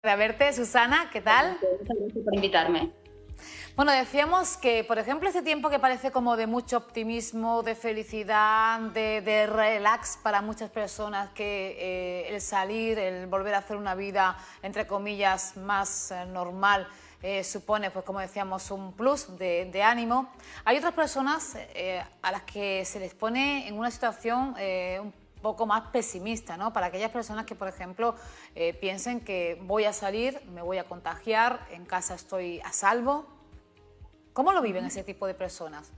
De verte, Susana, ¿qué tal? Muchas gracias por invitarme. Bueno, decíamos que, por ejemplo, este tiempo que parece como de mucho optimismo, de felicidad, de relax para muchas personas, que el salir, el volver a hacer una vida, entre comillas, más normal, supone, pues como decíamos, un plus de ánimo. Hay otras personas a las que se les pone en una situación un poco más pesimista, ¿no? Para aquellas personas que, por ejemplo, piensen que voy a salir, me voy a contagiar, en casa estoy a salvo. ¿Cómo lo viven ese tipo de personas?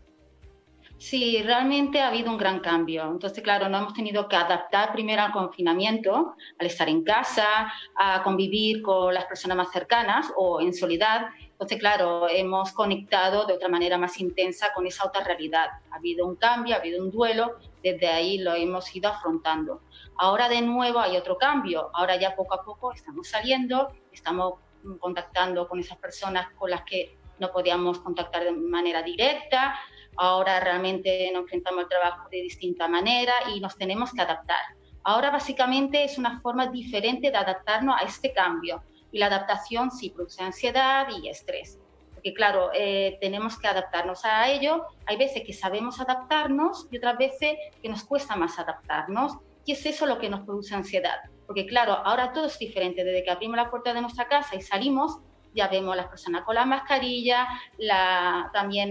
Sí, realmente ha habido un gran cambio. Entonces, claro, nos hemos tenido que adaptar primero al confinamiento, al estar en casa, a convivir con las personas más cercanas o en soledad. Entonces, claro, hemos conectado de otra manera más intensa con esa otra realidad. Ha habido un cambio, ha habido un duelo, desde ahí lo hemos ido afrontando. Ahora de nuevo hay otro cambio. Ahora ya poco a poco estamos saliendo, estamos contactando con esas personas con las que no podíamos contactar de manera directa. Ahora realmente nos enfrentamos al trabajo de distinta manera y nos tenemos que adaptar. Ahora básicamente es una forma diferente de adaptarnos a este cambio y la adaptación sí produce ansiedad y estrés. Porque claro, tenemos que adaptarnos a ello. Hay veces que sabemos adaptarnos y otras veces que nos cuesta más adaptarnos y es eso lo que nos produce ansiedad. Porque claro, ahora todo es diferente. Desde que abrimos la puerta de nuestra casa y salimos, ya vemos a las personas con la mascarilla, también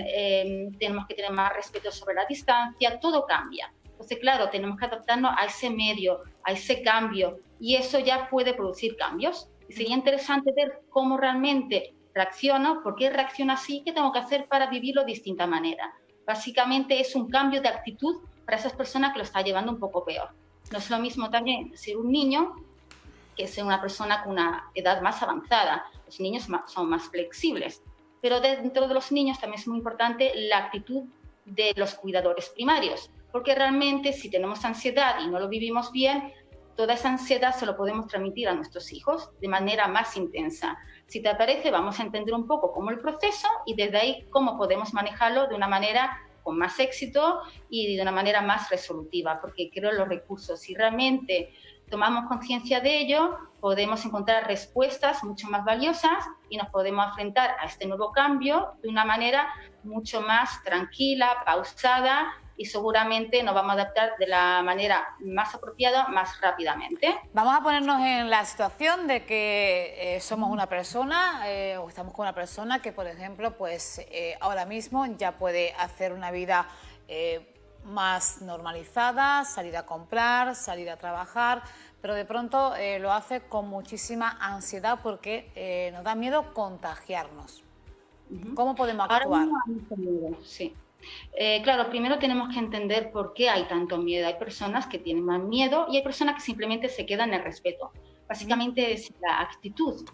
tenemos que tener más respeto sobre la distancia, todo cambia. Entonces, claro, tenemos que adaptarnos a ese medio, a ese cambio, y eso ya puede producir cambios. Y sería interesante ver cómo realmente reacciono, por qué reacciono así, qué tengo que hacer para vivirlo de distinta manera. Básicamente es un cambio de actitud para esas personas que lo están llevando un poco peor. No es lo mismo también ser un niño que ser una persona con una edad más avanzada. Los niños son más flexibles, pero dentro de los niños también es muy importante la actitud de los cuidadores primarios, porque realmente si tenemos ansiedad y no lo vivimos bien, toda esa ansiedad se lo podemos transmitir a nuestros hijos de manera más intensa. Si te parece, vamos a entender un poco cómo el proceso y desde ahí cómo podemos manejarlo de una manera con más éxito y de una manera más resolutiva, porque creo los recursos, si realmente tomamos conciencia de ello, podemos encontrar respuestas mucho más valiosas y nos podemos enfrentar a este nuevo cambio de una manera mucho más tranquila, pausada y seguramente nos vamos a adaptar de la manera más apropiada, más rápidamente. Vamos a ponernos en la situación de que somos una persona o estamos con una persona que, por ejemplo, pues ahora mismo ya puede hacer una vida más normalizada, salir a comprar, salir a trabajar, pero de pronto lo hace con muchísima ansiedad porque nos da miedo contagiarnos. ¿Cómo podemos Ahora actuar? mismo hay mucho miedo, sí. Claro, primero tenemos que entender por qué hay tanto miedo. Hay personas que tienen más miedo y hay personas que simplemente se quedan en el respeto. Básicamente es la actitud.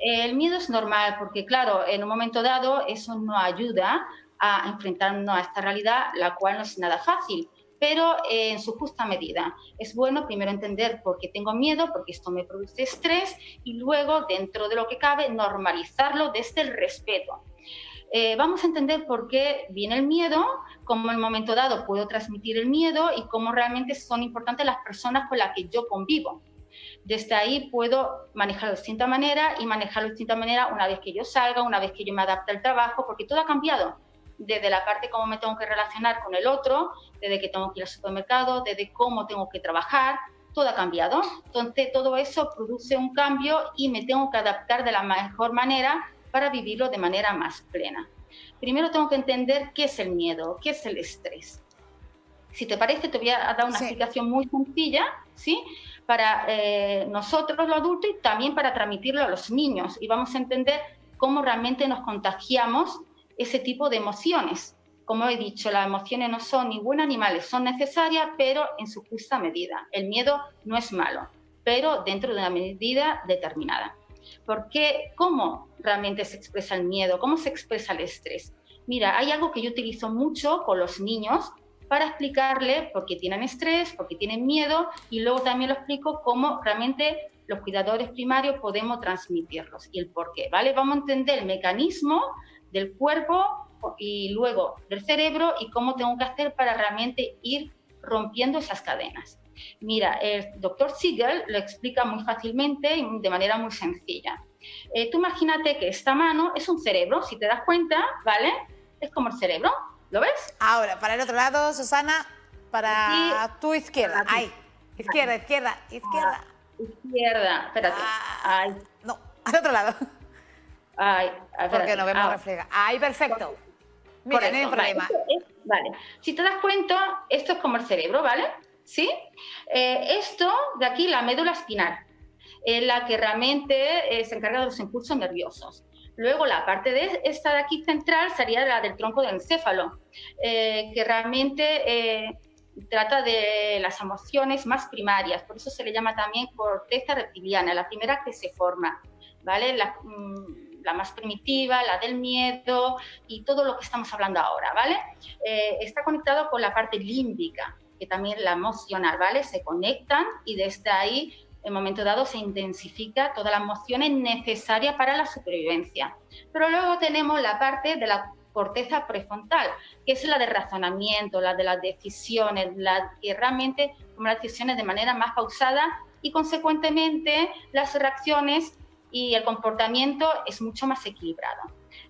El miedo es normal porque, claro, en un momento dado eso no ayuda a enfrentarnos a esta realidad, la cual no es nada fácil, pero en su justa medida. Es bueno primero entender por qué tengo miedo, porque esto me produce estrés y luego, dentro de lo que cabe, normalizarlo desde el respeto. Vamos a entender por qué viene el miedo, cómo en un momento dado puedo transmitir el miedo y cómo realmente son importantes las personas con las que yo convivo. Desde ahí puedo manejarlo de distinta manera y manejarlo de distinta manera una vez que yo salga, una vez que yo me adapte al trabajo, porque todo ha cambiado. Desde la parte cómo me tengo que relacionar con el otro, desde que tengo que ir al supermercado, desde cómo tengo que trabajar, todo ha cambiado. Entonces, todo eso produce un cambio y me tengo que adaptar de la mejor manera para vivirlo de manera más plena. Primero tengo que entender qué es el miedo, qué es el estrés. Si te parece, te voy a dar una explicación muy sencilla, ¿sí? Para nosotros los adultos y también para transmitirlo a los niños. Y vamos a entender cómo realmente nos contagiamos ese tipo de emociones. Como he dicho, las emociones no son ni buenas ni malas, son necesarias, pero en su justa medida. El miedo no es malo, pero dentro de una medida determinada. Porque, ¿cómo realmente se expresa el miedo? ¿Cómo se expresa el estrés? Mira, hay algo que yo utilizo mucho con los niños para explicarle por qué tienen estrés, por qué tienen miedo y luego también lo explico cómo realmente los cuidadores primarios podemos transmitirlos y el por qué, ¿vale? Vamos a entender el mecanismo del cuerpo y luego del cerebro y cómo tengo que hacer para realmente ir rompiendo esas cadenas. Mira, el doctor Siegel lo explica muy fácilmente y de manera muy sencilla. Tú imagínate que esta mano es un cerebro, si te das cuenta, ¿vale? Es como el cerebro, ¿lo ves? Ahora, para el otro lado, Susana, para Aquí, tu izquierda. aquí, Ahí. Izquierda, izquierda, izquierda. izquierda, espérate. Ay, No, al otro lado. ay, espérate. Porque no vemos refleja. Ahí, perfecto. Mira, Correcto, no hay problema. Vale. Si te das cuenta, esto es como el cerebro, ¿vale? ¿Sí? Esto de aquí, la médula espinal, es la que realmente se encarga de los impulsos nerviosos. Luego, la parte de esta de aquí central sería la del tronco del encéfalo, que realmente trata de las emociones más primarias. Por eso se le llama también corteza reptiliana, la primera que se forma, ¿vale? La más primitiva, la del miedo y todo lo que estamos hablando ahora, ¿vale? Está conectado con la parte límbica, que también la emocional, ¿vale? Se conectan y desde ahí, en un momento dado, se intensifica todas las emociones necesarias para la supervivencia. Pero luego tenemos la parte de la corteza prefrontal, que es la de razonamiento, la de las decisiones, la que realmente toma las decisiones de manera más pausada y, consecuentemente, las reacciones y el comportamiento es mucho más equilibrado.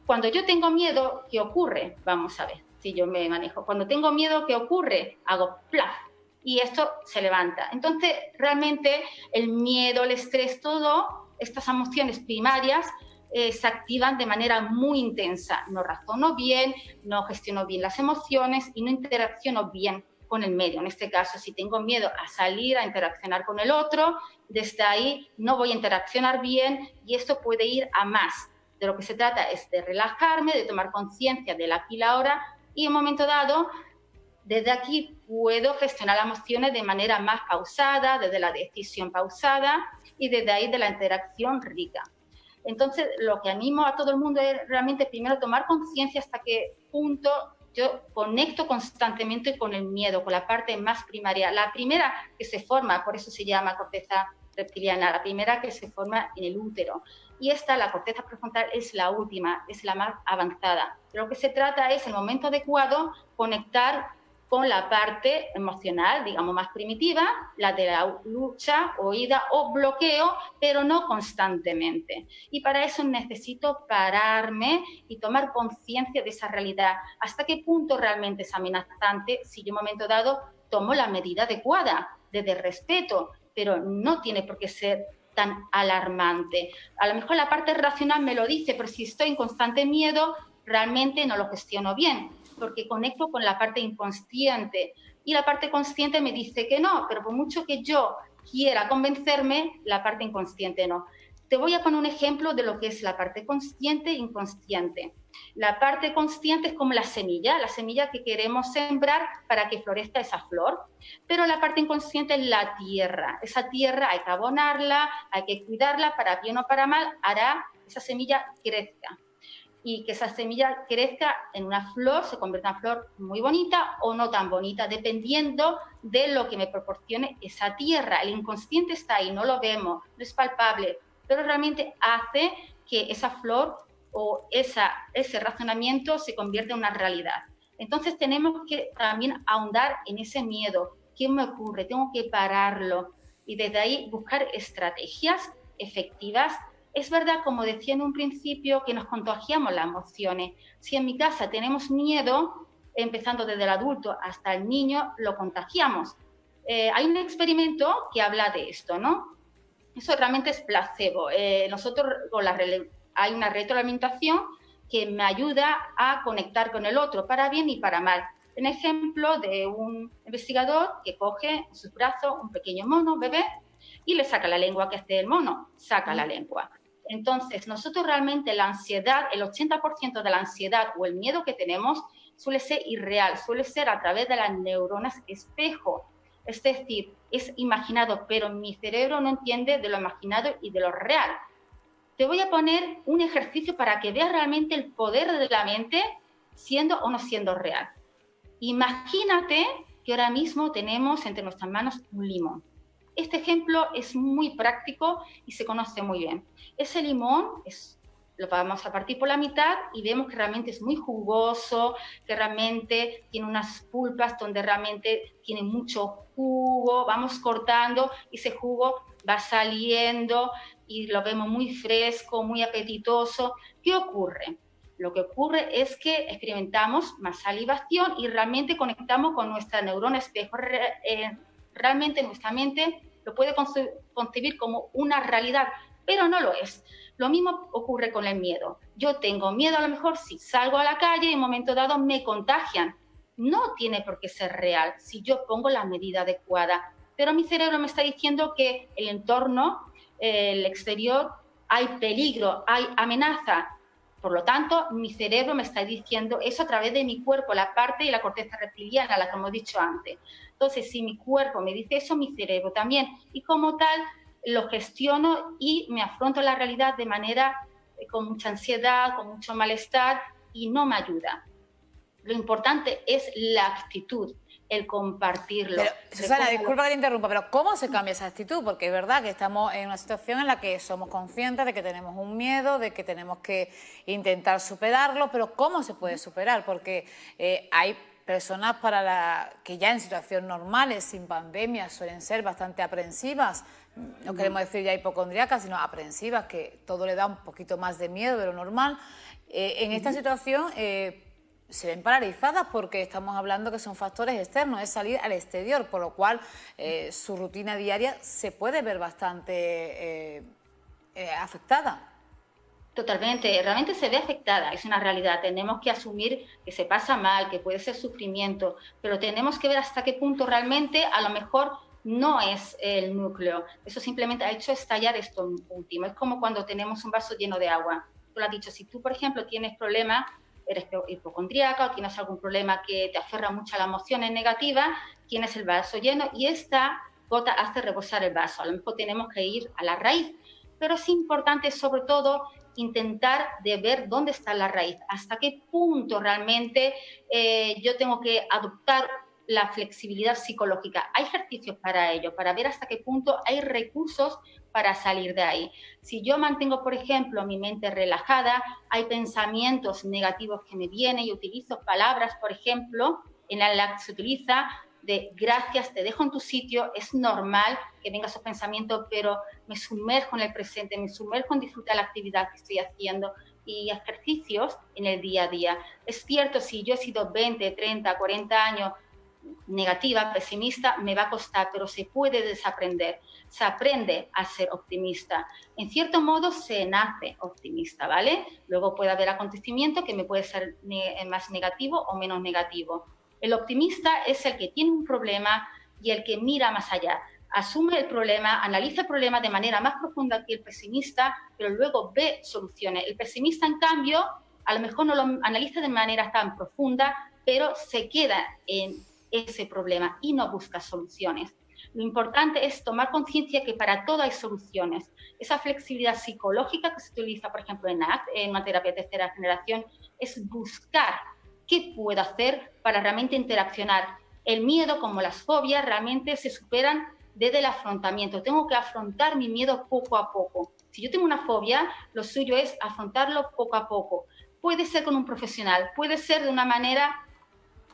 Cuando yo tengo miedo, ¿qué ocurre? Vamos a ver si yo me manejo. Cuando tengo miedo, ¿qué ocurre? Hago plaf y esto se levanta. Entonces, realmente el miedo, el estrés, todas estas emociones primarias se activan de manera muy intensa. No razono bien, no gestiono bien las emociones y no interacciono bien con el medio. En este caso, si tengo miedo a salir, a interaccionar con el otro, desde ahí no voy a interaccionar bien y esto puede ir a más. De lo que se trata es de relajarme, de tomar conciencia del aquí y la ahora y en un momento dado, desde aquí puedo gestionar las emociones de manera más pausada, desde la decisión pausada y desde ahí de la interacción rica. Entonces, lo que animo a todo el mundo es realmente primero tomar conciencia hasta qué punto yo conecto constantemente con el miedo, con la parte más primaria. La primera que se forma, por eso se llama corteza reptiliana, la primera que se forma en el útero. Y esta, la corteza prefrontal, es la última, es la más avanzada. Lo que se trata es, en el momento adecuado, conectar con la parte emocional, digamos, más primitiva, la de la lucha, huida o bloqueo, pero no constantemente. Y para eso necesito pararme y tomar conciencia de esa realidad. ¿Hasta qué punto realmente es amenazante si yo en un momento dado tomo la medida adecuada, desde respeto, pero no tiene por qué ser tan alarmante? A lo mejor la parte racional me lo dice, pero si estoy en constante miedo, realmente no lo gestiono bien, porque conecto con la parte inconsciente y la parte consciente me dice que no, pero por mucho que yo quiera convencerme, la parte inconsciente no. Te voy a poner un ejemplo de lo que es la parte consciente e inconsciente. La parte consciente es como la semilla que queremos sembrar para que florezca esa flor, pero la parte inconsciente es la tierra. Esa tierra hay que abonarla, hay que cuidarla, para bien o para mal, hará esa semilla crezca. Y que esa semilla crezca en una flor, se convierta en una flor muy bonita o no tan bonita, dependiendo de lo que me proporcione esa tierra. El inconsciente está ahí, no lo vemos, no es palpable, pero realmente hace que esa flor o ese razonamiento se convierta en una realidad. Entonces tenemos que también ahondar en ese miedo. ¿Qué me ocurre? Tengo que pararlo y desde ahí buscar estrategias efectivas. Es verdad, como decía en un principio, que nos contagiamos las emociones. Si en mi casa tenemos miedo, empezando desde el adulto hasta el niño, lo contagiamos. Hay un experimento que habla de esto, ¿no? Eso realmente es placebo. Nosotros hay una retroalimentación que me ayuda a conectar con el otro, para bien y para mal. Un ejemplo de un investigador que coge en sus brazos un pequeño mono, bebé, y le saca la lengua. ¿Qué hace el mono? Saca la lengua. Entonces, nosotros realmente la ansiedad, el 80% de la ansiedad o el miedo que tenemos suele ser irreal, suele ser a través de las neuronas espejo. Es decir, es imaginado, pero mi cerebro no entiende de lo imaginado y de lo real. Te voy a poner un ejercicio para que veas realmente el poder de la mente siendo o no siendo real. Imagínate que ahora mismo tenemos entre nuestras manos un limón. Este ejemplo es muy práctico y se conoce muy bien. Ese limón es lo vamos a partir por la mitad y vemos que realmente es muy jugoso, que realmente tiene unas pulpas donde realmente tiene mucho jugo, vamos cortando y ese jugo va saliendo y lo vemos muy fresco, muy apetitoso. ¿Qué ocurre? Lo que ocurre es que experimentamos más salivación y realmente conectamos con nuestra neurona espejo. Realmente nuestra mente lo puede concebir como una realidad, pero no lo es. Lo mismo ocurre con el miedo. Yo tengo miedo, a lo mejor si salgo a la calle y en un momento dado me contagian. No tiene por qué ser real si yo pongo la medida adecuada, pero mi cerebro me está diciendo que el entorno, el exterior, hay peligro, hay amenaza. Por lo tanto, mi cerebro me está diciendo eso a través de mi cuerpo, la parte de la corteza reptiliana, la que hemos dicho antes. Entonces, si mi cuerpo me dice eso, mi cerebro también. Y como tal, lo gestiono y me afronto la realidad de manera con mucha ansiedad, con mucho malestar y no me ayuda. Lo importante es la actitud, el compartirlo. Pero, Susana, disculpa que te interrumpa, pero ¿cómo se cambia esa actitud? Porque es verdad que estamos en una situación en la que somos conscientes de que tenemos un miedo, de que tenemos que intentar superarlo, pero ¿cómo se puede superar? Porque hay personas que ya en situaciones normales, sin pandemia, suelen ser bastante aprensivas, no queremos decir ya hipocondríacas, sino aprensivas, que todo le da un poquito más de miedo de lo normal. En esta situación se ven paralizadas porque estamos hablando que son factores externos, es salir al exterior, por lo cual su rutina diaria se puede ver bastante afectada. Totalmente, realmente se ve afectada, es una realidad. Tenemos que asumir que se pasa mal, que puede ser sufrimiento, pero tenemos que ver hasta qué punto realmente a lo mejor no es el núcleo. Eso simplemente ha hecho estallar esto último. Es como cuando tenemos un vaso lleno de agua. Tú lo has dicho, si tú, por ejemplo, tienes problemas, eres hipocondríaca o tienes algún problema que te aferra mucho a las emociones negativas, tienes el vaso lleno y esta gota hace rebosar el vaso. A lo mejor tenemos que ir a la raíz, pero es importante sobre todo intentar de ver dónde está la raíz, hasta qué punto realmente yo tengo que adoptar la flexibilidad psicológica. Hay ejercicios para ello, para ver hasta qué punto hay recursos para salir de ahí. Si yo mantengo, por ejemplo, mi mente relajada, hay pensamientos negativos que me vienen y utilizo palabras, por ejemplo, en la que se utiliza de gracias, te dejo en tu sitio, es normal que venga esos pensamientos, pero me sumerjo en el presente, me sumerjo en disfrutar la actividad que estoy haciendo y ejercicios en el día a día. Es cierto, si yo he sido 20, 30, 40 años negativa, pesimista, me va a costar, pero se puede desaprender, se aprende a ser optimista. En cierto modo se nace optimista, ¿vale? Luego puede haber acontecimientos que me puede ser más negativo o menos negativo. El optimista es el que tiene un problema y el que mira más allá. Asume el problema, analiza el problema de manera más profunda que el pesimista, pero luego ve soluciones. El pesimista, en cambio, a lo mejor no lo analiza de manera tan profunda, pero se queda en ese problema y no busca soluciones. Lo importante es tomar conciencia que para todo hay soluciones. Esa flexibilidad psicológica que se utiliza, por ejemplo, en ACT, en una terapia de tercera generación, es buscar qué puedo hacer para realmente interaccionar. El miedo, como las fobias, realmente se superan desde el afrontamiento. Tengo que afrontar mi miedo poco a poco. Si yo tengo una fobia, lo suyo es afrontarlo poco a poco. Puede ser con un profesional, puede ser de una manera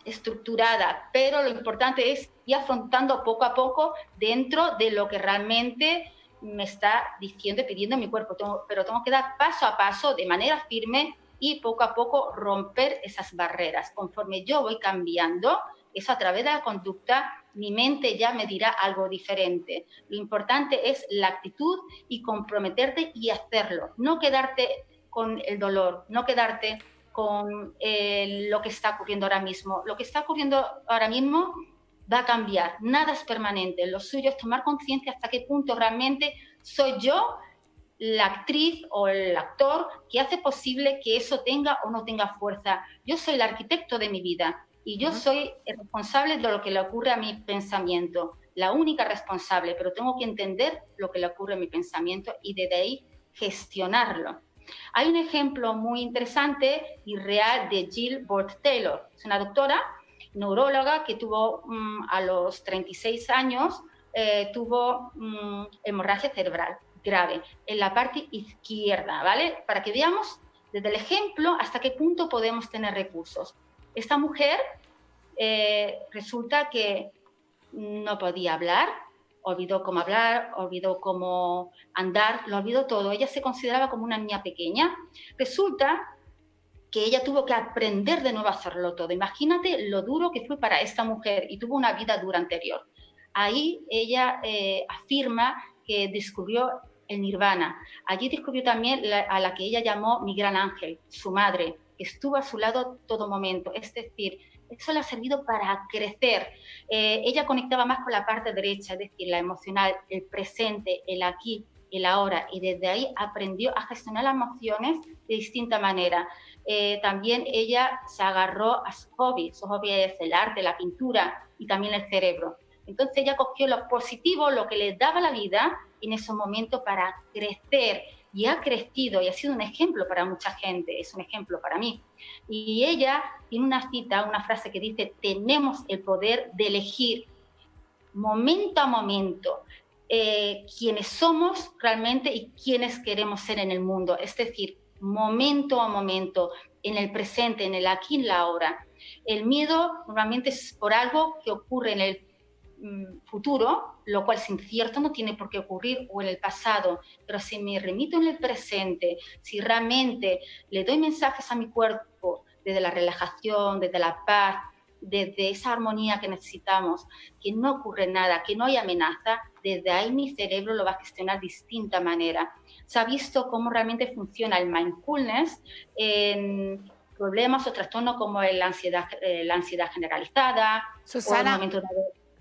estructurada, pero lo importante es ir afrontando poco a poco dentro de lo que realmente me está diciendo y pidiendo mi cuerpo, pero tengo que dar paso a paso de manera firme y poco a poco romper esas barreras. Conforme yo voy cambiando, eso a través de la conducta, mi mente ya me dirá algo diferente. Lo importante es la actitud y comprometerte y hacerlo, no quedarte con el dolor, no quedarte con lo que está ocurriendo ahora mismo. Lo que está ocurriendo ahora mismo va a cambiar, nada es permanente. Lo suyo es tomar conciencia hasta qué punto realmente soy yo la actriz o el actor que hace posible que eso tenga o no tenga fuerza. Yo soy el arquitecto de mi vida y yo soy el responsable de lo que le ocurre a mi pensamiento, la única responsable, pero tengo que entender lo que le ocurre a mi pensamiento y desde ahí gestionarlo. Hay un ejemplo muy interesante y real de Jill Bort Taylor. Es una doctora neuróloga que tuvo a los 36 años tuvo hemorragia cerebral. grave, en la parte izquierda, ¿vale? Para que veamos desde el ejemplo hasta qué punto podemos tener recursos. Esta mujer resulta que no podía hablar, olvidó cómo hablar, olvidó cómo andar, lo olvidó todo. Ella se consideraba como una niña pequeña. Resulta que ella tuvo que aprender de nuevo a hacerlo todo. Imagínate lo duro que fue para esta mujer y tuvo una vida dura anterior. Ahí ella afirma que descubrió el nirvana. Allí descubrió también a la que ella llamó mi gran ángel, su madre, que estuvo a su lado todo momento. Es decir, eso le ha servido para crecer. Ella conectaba más con la parte derecha, es decir, la emocional, el presente, el aquí, el ahora, y desde ahí aprendió a gestionar las emociones de distinta manera. También ella se agarró a su hobby es el arte, la pintura y también el cerebro. Entonces ella cogió lo positivo, lo que le daba la vida en esos momentos para crecer, y ha crecido y ha sido un ejemplo para mucha gente, es un ejemplo para mí. Y ella tiene una cita, una frase que dice: tenemos el poder de elegir momento a momento quiénes somos realmente y quiénes queremos ser en el mundo, es decir, momento a momento, en el presente, en el aquí y en la ahora. El miedo normalmente es por algo que ocurre en el futuro, lo cual es incierto, no tiene por qué ocurrir, o en el pasado, pero si me remito en el presente, si realmente le doy mensajes a mi cuerpo desde la relajación, desde la paz, desde esa armonía que necesitamos, que no ocurre nada, que no hay amenaza, desde ahí mi cerebro lo va a gestionar de distinta manera. Se ha visto cómo realmente funciona el mindfulness en problemas o trastornos como la ansiedad generalizada, Susana, o el momento de...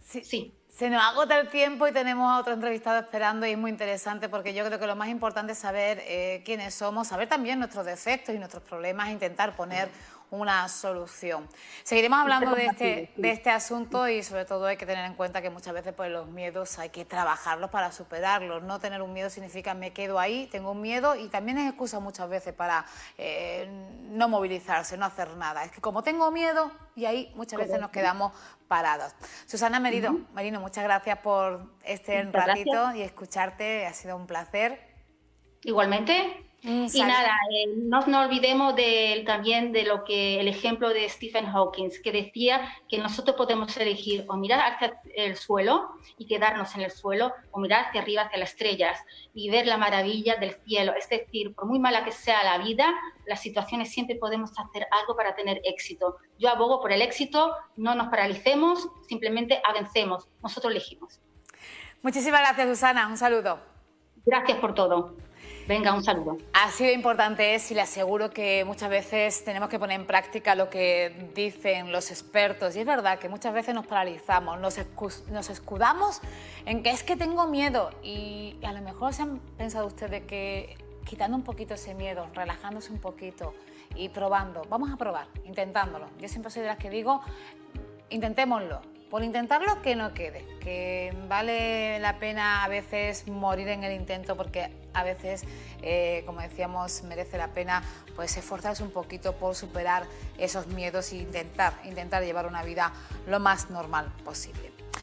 Sí. Se nos agota el tiempo y tenemos a otro entrevistado esperando, y es muy interesante porque yo creo que lo más importante es saber quiénes somos, saber también nuestros defectos y nuestros problemas e intentar poner una solución. Seguiremos hablando de este asunto, y sobre todo hay que tener en cuenta que muchas veces pues, los miedos hay que trabajarlos para superarlos. No tener un miedo significa me quedo ahí, tengo un miedo, y también es excusa muchas veces para no movilizarse, no hacer nada. Es que como tengo miedo, y ahí muchas veces nos quedamos parados. Susana Merino, muchas gracias por este ratito y escucharte, ha sido un placer. Igualmente. Y nada, no nos olvidemos también de lo que el ejemplo de Stephen Hawking, que decía que nosotros podemos elegir o mirar hacia el suelo y quedarnos en el suelo, o mirar hacia arriba, hacia las estrellas y ver la maravilla del cielo. Es decir, por muy mala que sea la vida, las situaciones siempre podemos hacer algo para tener éxito. Yo abogo por el éxito, no nos paralicemos, simplemente avancemos, nosotros elegimos. Muchísimas gracias, Susana, un saludo. Gracias por todo. Venga, un saludo. Así de importante es, y le aseguro que muchas veces tenemos que poner en práctica lo que dicen los expertos. Y es verdad que muchas veces nos paralizamos, nos escudamos en que es que tengo miedo. Y a lo mejor se han pensado ustedes que quitando un poquito ese miedo, relajándose un poquito y probando, vamos a probar, intentándolo. Yo siempre soy de las que digo, intentémoslo. Por intentarlo, que no quede, que vale la pena a veces morir en el intento, porque a veces, como decíamos, merece la pena pues esforzarse un poquito por superar esos miedos e intentar llevar una vida lo más normal posible.